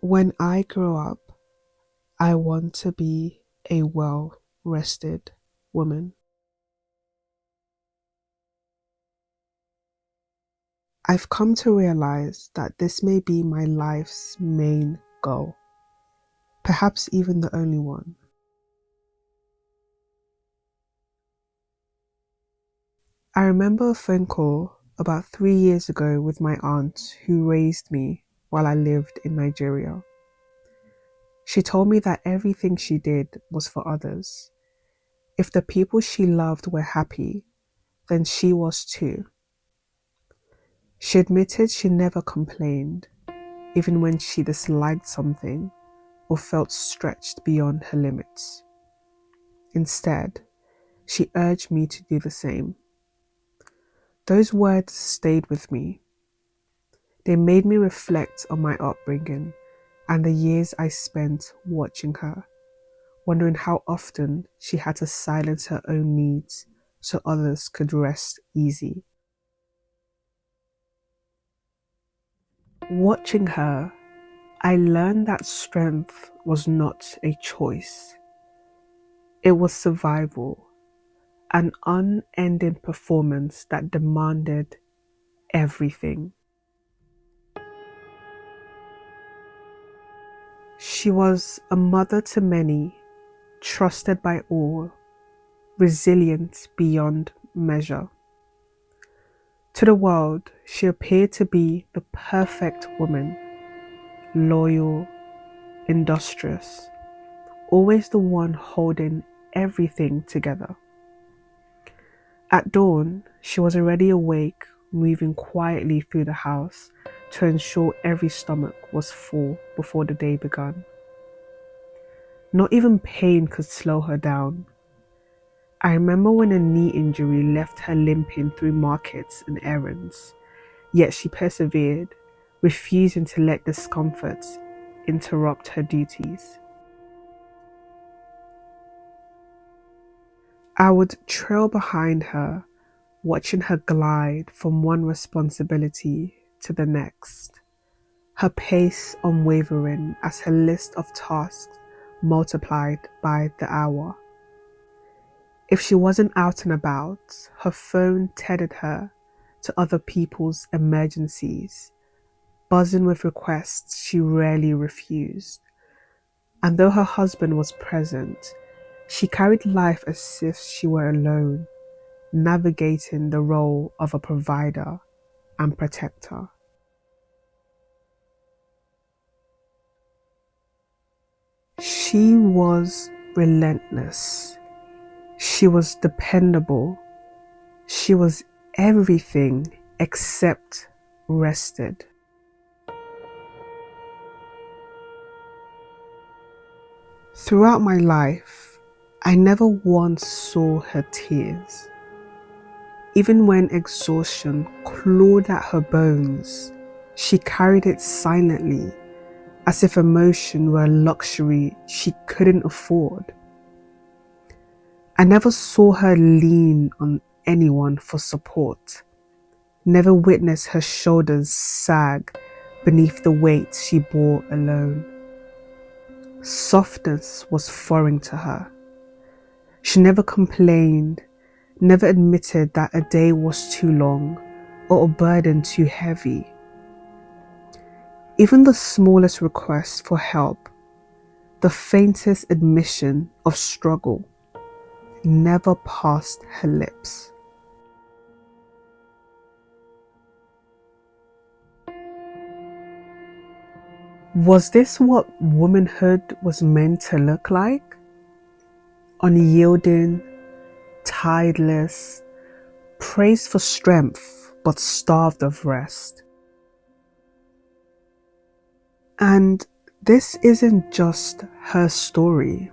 When I grow up, I want to be a well-rested woman. I've come to realize that this may be my life's main goal, perhaps even the only one. I remember a phone call about 3 years ago with my aunt who raised me while I lived in Nigeria. She told me that everything she did was for others. If the people she loved were happy, then she was too. She admitted she never complained, even when she disliked something or felt stretched beyond her limits. Instead, she urged me to do the same. Those words stayed with me. They made me reflect on my upbringing and the years I spent watching her, wondering how often she had to silence her own needs so others could rest easy. Watching her, I learned that strength was not a choice. It was survival, an unending performance that demanded everything. She was a mother to many, trusted by all, resilient beyond measure. To the world, she appeared to be the perfect woman, loyal, industrious, always the one holding everything together. At dawn, she was already awake, moving quietly through the house to ensure every stomach was full before the day began. Not even pain could slow her down. I remember when a knee injury left her limping through markets and errands, yet she persevered, refusing to let discomfort interrupt her duties. I would trail behind her, watching her glide from one responsibility to the next, her pace unwavering as her list of tasks multiplied by the hour. If she wasn't out and about, her phone tethered her to other people's emergencies, buzzing with requests she rarely refused. And though her husband was present, she carried life as if she were alone, navigating the role of a provider and protector. She was relentless. She was dependable. She was everything except rested. Throughout my life, I never once saw her tears. Even when exhaustion clawed at her bones, she carried it silently, as if emotion were a luxury she couldn't afford. I never saw her lean on anyone for support, never witnessed her shoulders sag beneath the weight she bore alone. Softness was foreign to her. She never complained, never admitted that a day was too long or a burden too heavy. Even the smallest request for help, the faintest admission of struggle, never passed her lips. Was this what womanhood was meant to look like? Unyielding, tideless, praised for strength but starved of rest. And this isn't just her story.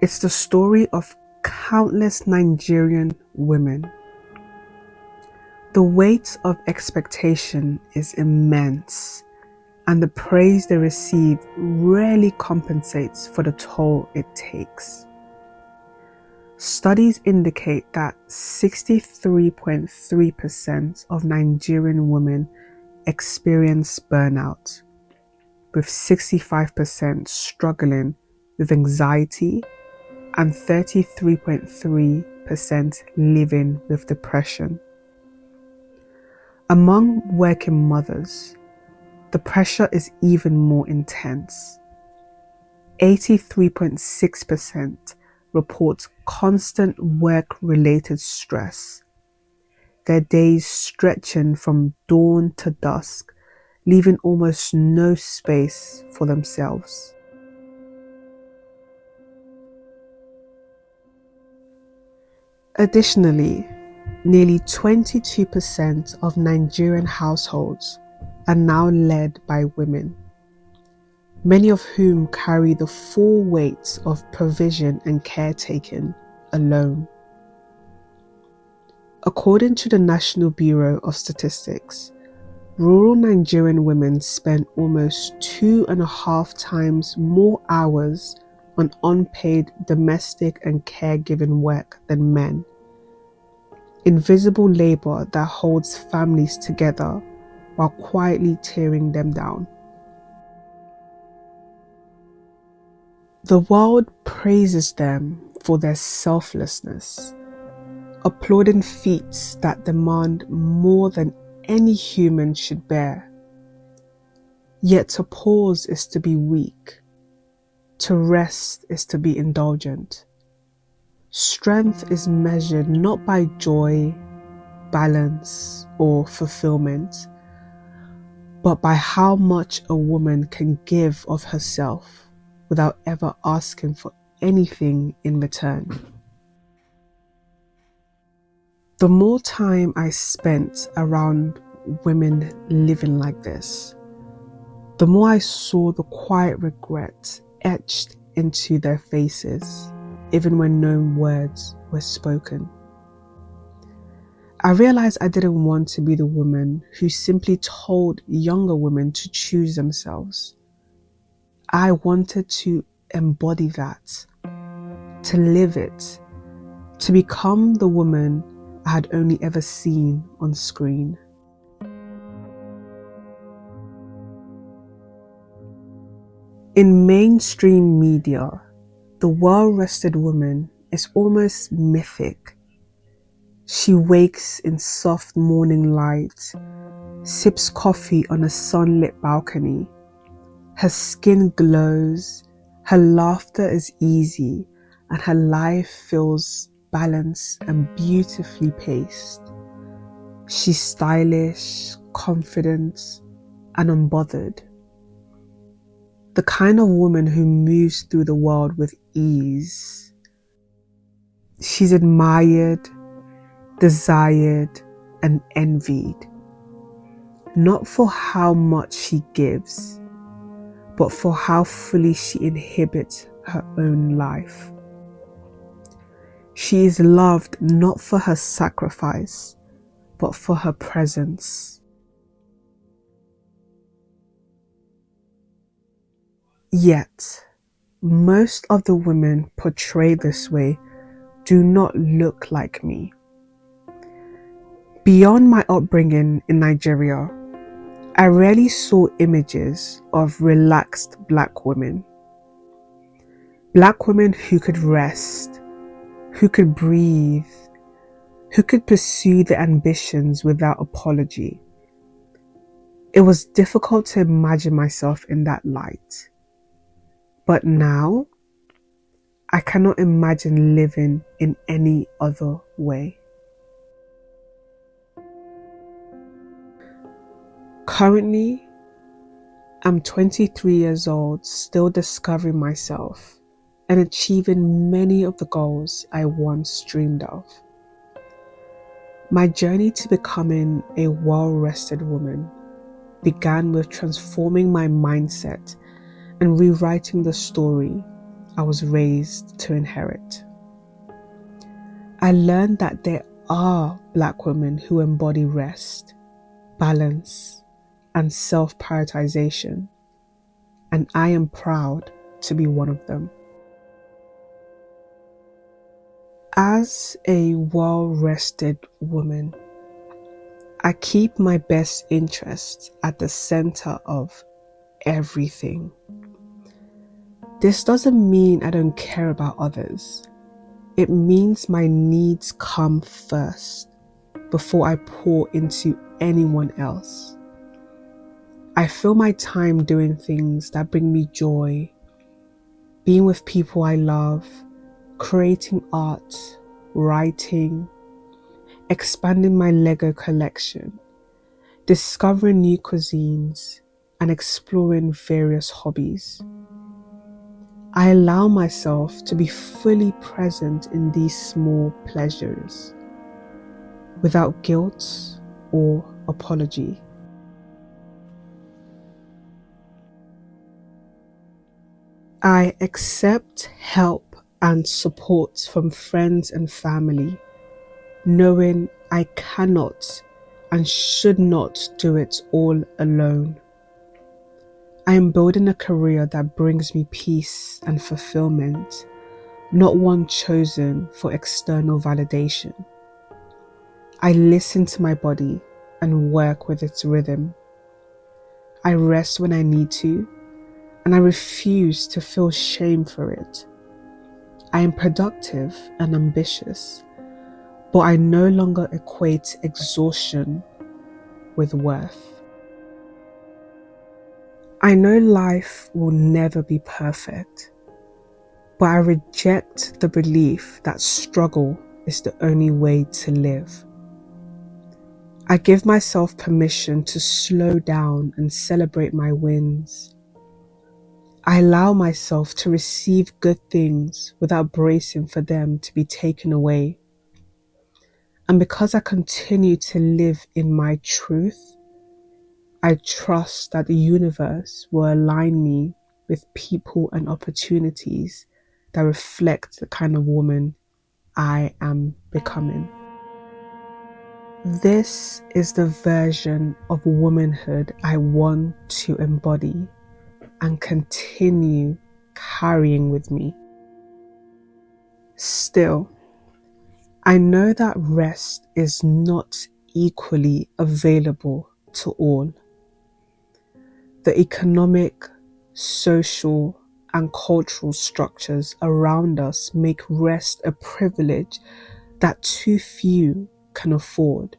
It's the story of countless Nigerian women. The weight of expectation is immense, and the praise they receive rarely compensates for the toll it takes. Studies indicate that 63.3% of Nigerian women experience burnout. with 65% struggling with anxiety and 33.3% living with depression. Among working mothers, the pressure is even more intense. 83.6% report constant work-related stress, their days stretching from dawn to dusk, leaving almost no space for themselves. Additionally, nearly 22% of Nigerian households are now led by women, many of whom carry the full weight of provision and caretaking alone. According to the National Bureau of Statistics, rural Nigerian women spend almost 2.5 times more hours on unpaid domestic and caregiving work than men. Invisible labor that holds families together while quietly tearing them down. The world praises them for their selflessness, applauding feats that demand more than any human should bear. Yet to pause is to be weak, to rest is to be indulgent. Strength is measured not by joy, balance, or fulfillment, but by how much a woman can give of herself without ever asking for anything in return. The more time I spent around women living like this, the more I saw the quiet regret etched into their faces, even when no words were spoken. I realized I didn't want to be the woman who simply told younger women to choose themselves. I wanted to embody that, to live it, to become the woman I had only ever seen on screen. In mainstream media, the well-rested woman is almost mythic. She wakes in soft morning light, sips coffee on a sunlit balcony. Her skin glows, her laughter is easy, and her life feels balanced and beautifully paced. She's stylish, confident, and unbothered. The kind of woman who moves through the world with ease. She's admired, desired, and envied, not for how much she gives, but for how fully she inhabits her own life. She is loved not for her sacrifice, but for her presence. Yet, most of the women portrayed this way do not look like me. Beyond my upbringing in Nigeria, I rarely saw images of relaxed Black women. Black women who could rest, who could breathe, who could pursue their ambitions without apology. It was difficult to imagine myself in that light. But now, I cannot imagine living in any other way. Currently, I'm 23 years old, still discovering myself and achieving many of the goals I once dreamed of. My journey to becoming a well-rested woman began with transforming my mindset and rewriting the story I was raised to inherit. I learned that there are Black women who embody rest, balance, and self-prioritization, and I am proud to be one of them. As a well-rested woman, I keep my best interests at the center of everything. This doesn't mean I don't care about others. It means my needs come first before I pour into anyone else. I fill my time doing things that bring me joy, being with people I love, creating art, writing, expanding my Lego collection, discovering new cuisines, and exploring various hobbies. I allow myself to be fully present in these small pleasures without guilt or apology. I accept help and support from friends and family, knowing I cannot and should not do it all alone. I am building a career that brings me peace and fulfillment, not one chosen for external validation. I listen to my body and work with its rhythm. I rest when I need to, and I refuse to feel shame for it. I am productive and ambitious, but I no longer equate exhaustion with worth. I know life will never be perfect, but I reject the belief that struggle is the only way to live. I give myself permission to slow down and celebrate my wins. I allow myself to receive good things without bracing for them to be taken away. And because I continue to live in my truth, I trust that the universe will align me with people and opportunities that reflect the kind of woman I am becoming. This is the version of womanhood I want to embody and continue carrying with me. Still, I know that rest is not equally available to all. The economic, social, and cultural structures around us make rest a privilege that too few can afford,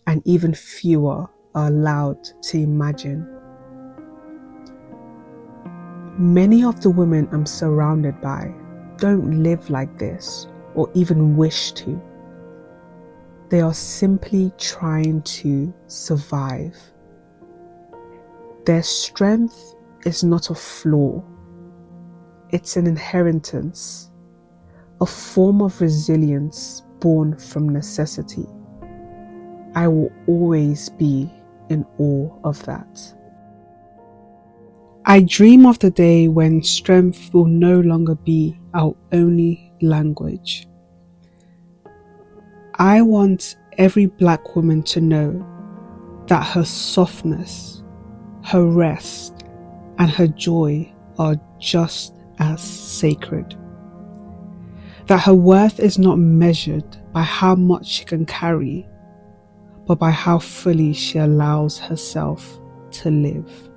and even fewer are allowed to imagine. Many of the women I'm surrounded by don't live like this or even wish to. They are simply trying to survive. Their strength is not a flaw, it's an inheritance, a form of resilience born from necessity. I will always be in awe of that. I dream of the day when strength will no longer be our only language. I want every Black woman to know that her softness, her rest, and her joy are just as sacred. That her worth is not measured by how much she can carry, but by how fully she allows herself to live.